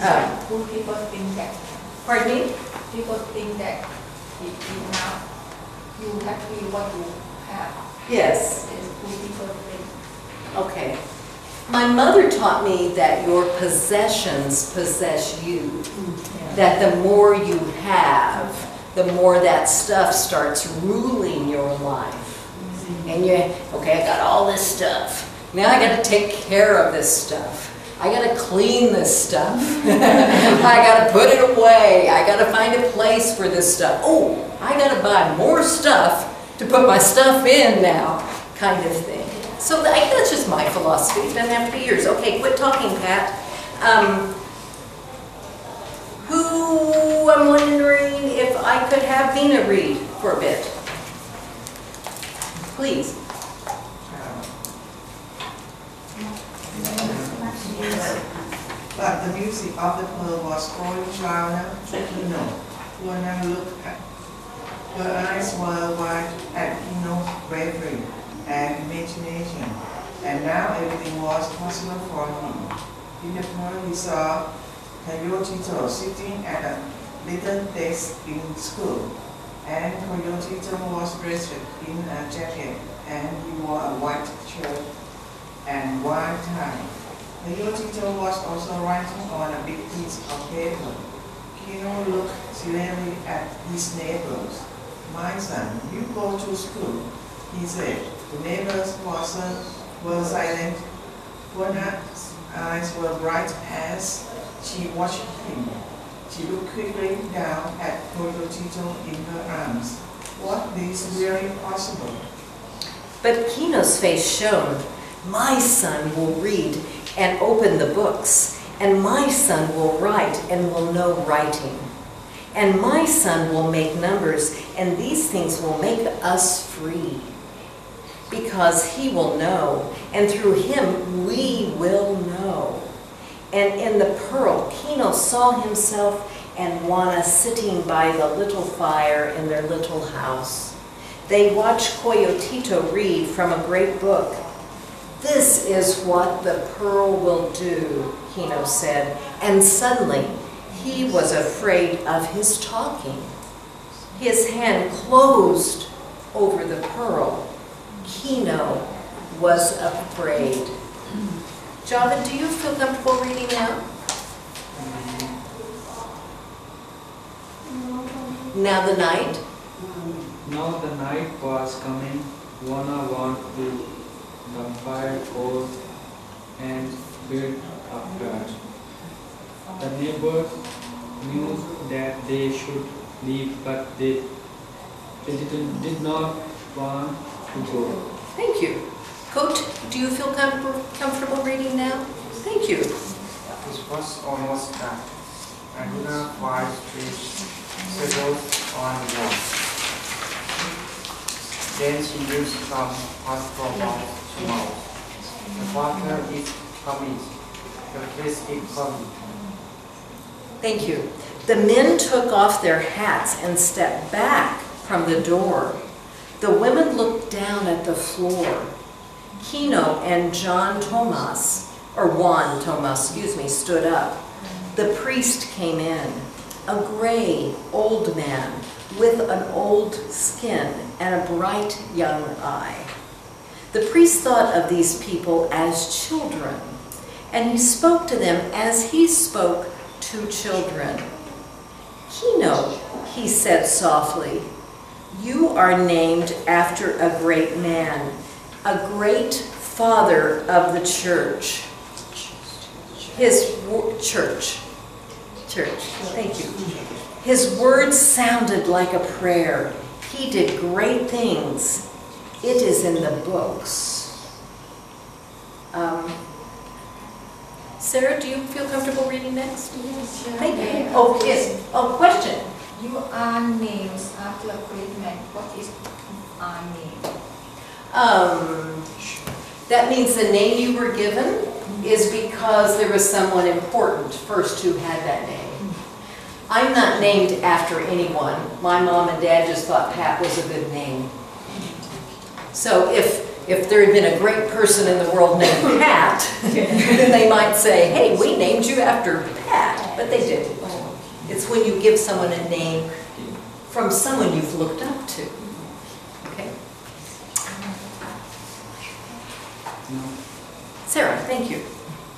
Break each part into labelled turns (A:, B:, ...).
A: People think that.
B: Pardon me?
A: People think that if you now you happy what you have.
B: Yes.
A: People think.
B: Okay. My mother taught me that your possessions possess you. Yeah. That the more you have, the more that stuff starts ruling your life. And okay, I got all this stuff. Now I got to take care of this stuff. I got to clean this stuff. I got to put it away. I got to find a place for this stuff. Oh, I got to buy more stuff to put my stuff in now, kind of thing. So I guess that's just my philosophy. It doesn't have to be yours. Okay, quit talking, Pat. I'm wondering if I could have Vina read for a bit. Please.
C: But the music of the pearl was growing louder to Kino, who now looked at. Her eyes were wide at Kino's bravery and imagination, and now everything was possible for him. In the pearl he saw Coyotito sitting at a little desk in school, and Coyotito was dressed in a jacket, and he wore a white shirt and white tie. Coyotito was also writing on a big piece of paper. Kino looked severely at his neighbors. "My son, you go to school," he said. The neighbors were silent. Juana's eyes were bright as she watched him. She looked quickly down at Coyotito in her arms. Was this really possible?
B: But Kino's face shone. My son will read and open the books, and my son will write and will know writing. And my son will make numbers, and these things will make us free. Because he will know, and through him we will know. And in the pearl, Kino saw himself and Juana sitting by the little fire in their little house. They watched Coyotito read from a great book. "This is what the pearl will do," Kino said, and suddenly he was afraid of his talking. His hand closed over the pearl. Kino was afraid. Java, do you feel comfortable reading now? Now the night?
D: Now the night was coming. Juana went to the fire coal and built a fire. The neighbors knew that they should leave, but they did not want to go.
B: Thank you. Coach, do you feel comfortable reading now? Thank you.
E: It was almost dark. Another white fish settled on the wall. Then she used some hot from mouth to mouth. The water is coming. The fish is coming.
B: Thank you. The men took off their hats and stepped back from the door. The women looked down at the floor. Kino and Juan Tomas, stood up. The priest came in, a gray old man with an old skin and a bright young eye. The priest thought of these people as children, and he spoke to them as he spoke to children. "Kino," he said softly, "you are named after a great man, a great father of the church." Thank you. His words sounded like a prayer. He did great things. It is in the books. Sarah, do you feel comfortable reading next?
A: Yes, sure.
B: Thank you. Oh, yes. Oh, question.
A: You are named after a great man. What is our name?
B: That means the name you were given is because there was someone important first who had that name. I'm not named after anyone. My mom and dad just thought Pat was a good name. So if there had been a great person in the world named Pat, then they might say, "Hey, we named you after Pat." but they did. It's when you give someone a name from someone you've looked up to. Okay?
D: No.
B: Sarah, thank you.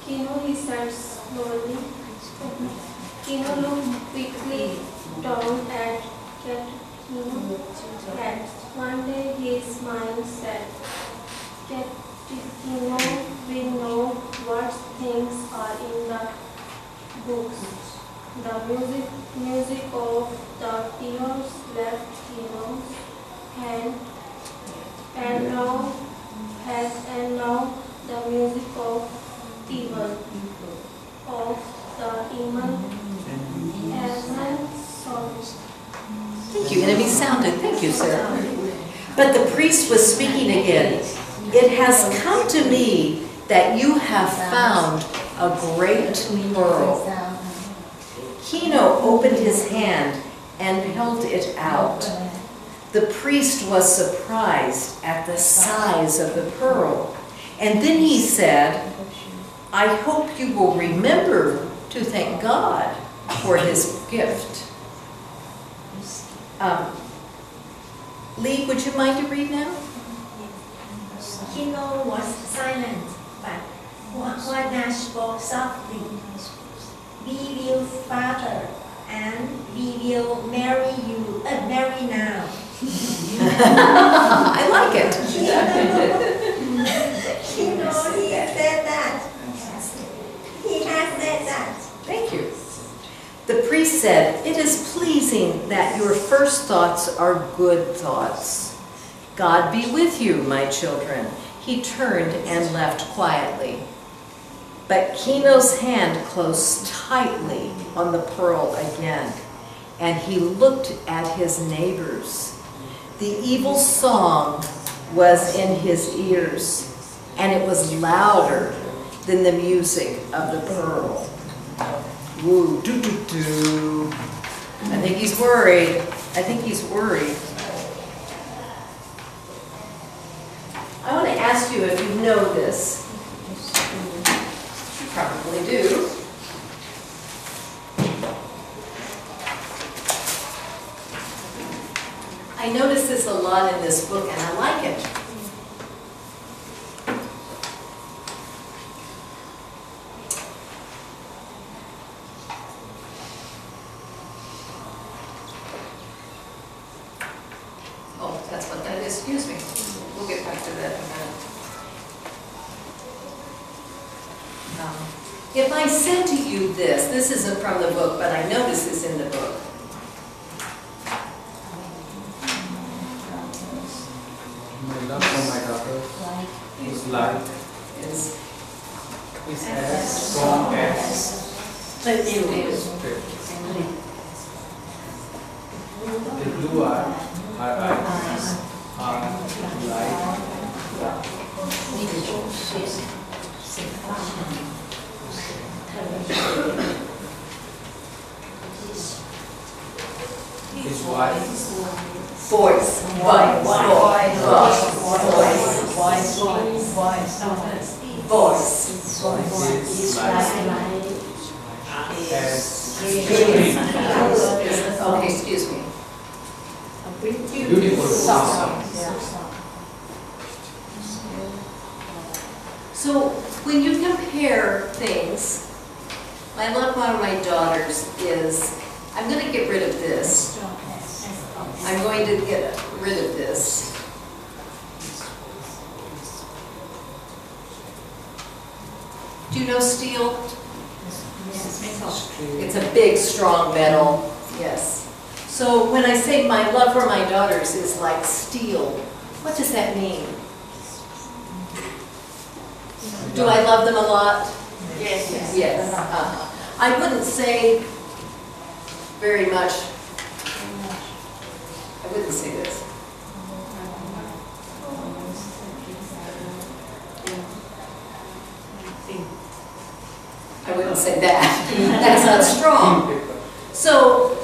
F: Kino, he said slowly. Kino looked quickly down at Kino's head. One day he smiled and said, Kino, we know what things are in the books. The music of the tears left Kino's hand, and now the music of evil, of the evil songs.
B: Thank you. Enemy sounded. Thank you, Sarah. But the priest was speaking again. It has come to me that you have found a great pearl. Kino opened his hand and held it out. The priest was surprised at the size of the pearl. And then he said, I hope you will remember to thank God for his gift. Lee, would you mind to read now?
G: Kino was silent, but Wanash spoke softly. We will father, and we will marry you. Marry now.
B: I like it.
G: Kino, he said that. He has said that.
B: Thank you. The priest said, it is pleasing that your first thoughts are good thoughts. God be with you, my children. He turned and left quietly. But Kino's hand closed tightly on the pearl again, and he looked at his neighbors. The evil song was in his ears, and it was louder than the music of the pearl. Woo, doo doo doo. I think he's worried. I think he's worried. I want to ask you if you know this. You probably do. I notice this a lot in this book, and I like it. Oh, that's what that is. Excuse me. We'll get back to that in a minute. If I said to you this isn't from the book, but I know this is in the book.
D: My love for my daughter is like
B: Is
D: as strong as the blue eye, her eyes are like his wife
B: voice,
D: is like as
B: Okay, excuse me.
D: beautiful song.
B: So when you compare things, my love for my daughters is, I'm going to get rid of this. I'm going to get rid of this. Do you know steel? It's a big, strong metal. Yes. So when I say my love for my daughters is like steel, what does that mean? Do I love them a lot?
G: Yes.
B: Yes. I wouldn't say very much. I wouldn't say this. I wouldn't say that. That's not strong. So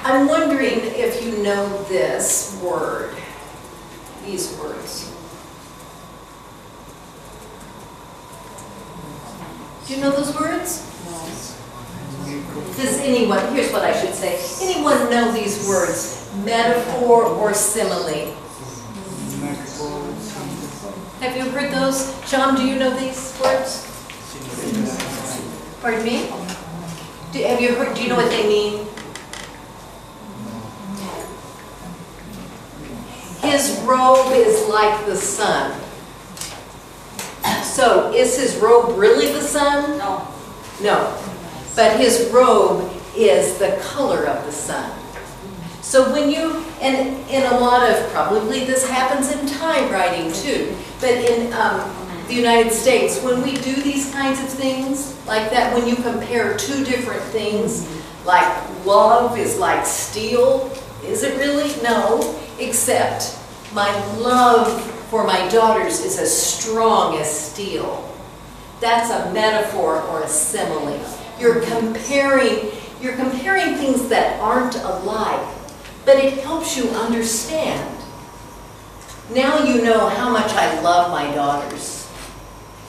B: I'm wondering if you know this word, these words. Do you know those words? Does anyone, here's what I should say, anyone know these words, metaphor or simile? Have you heard those? John, do you know these words? Pardon me? Do you know what they mean? His robe is like the sun. So, is his robe really the sun?
G: No.
B: No. But his robe is the color of the sun. So when you, and in a lot of, probably this happens in Thai writing too, but in the United States, when we do these kinds of things, like that, when you compare two different things, like love is like steel, is it really? No, except my love for my daughters is as strong as steel. That's a metaphor or a simile. You're comparing things that aren't alike, but it helps you understand. Now you know how much I love my daughters,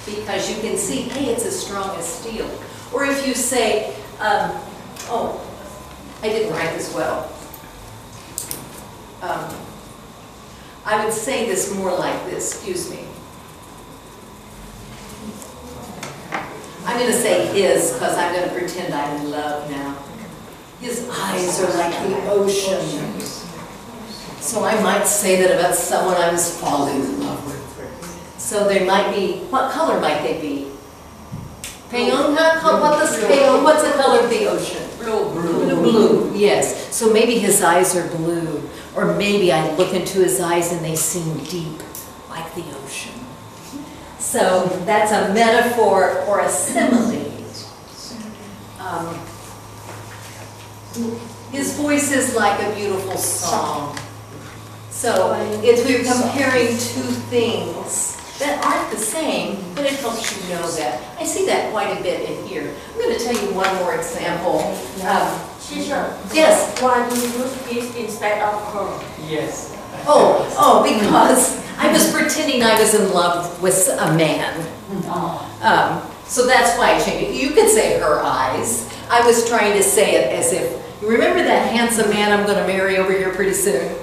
B: because you can see, hey, it's as strong as steel. Or if you say, oh, I didn't write this well. I would say this more like this, excuse me. I'm going to say his, because I'm going to pretend I'm in love now. His eyes are like the ocean. So I might say that about someone I was falling in love with. So there might be, what color might they be? Peon, what's the color of the ocean? Blue. Blue, yes. So maybe his eyes are blue. Or maybe I look into his eyes and they seem deep, like the ocean. So that's a metaphor or a simile. His voice is like a beautiful song. So if we're comparing two things that aren't the same, but it helps you know that. I see that quite a bit in here. I'm going to tell you one more example.
G: Teacher.
B: Yes.
G: Why do you use his instead of her?
D: Yes.
B: Because I was pretending I was in love with a man. So that's why I changed it. You could say her eyes. I was trying to say it as if, you remember that handsome man I'm going to marry over here pretty soon?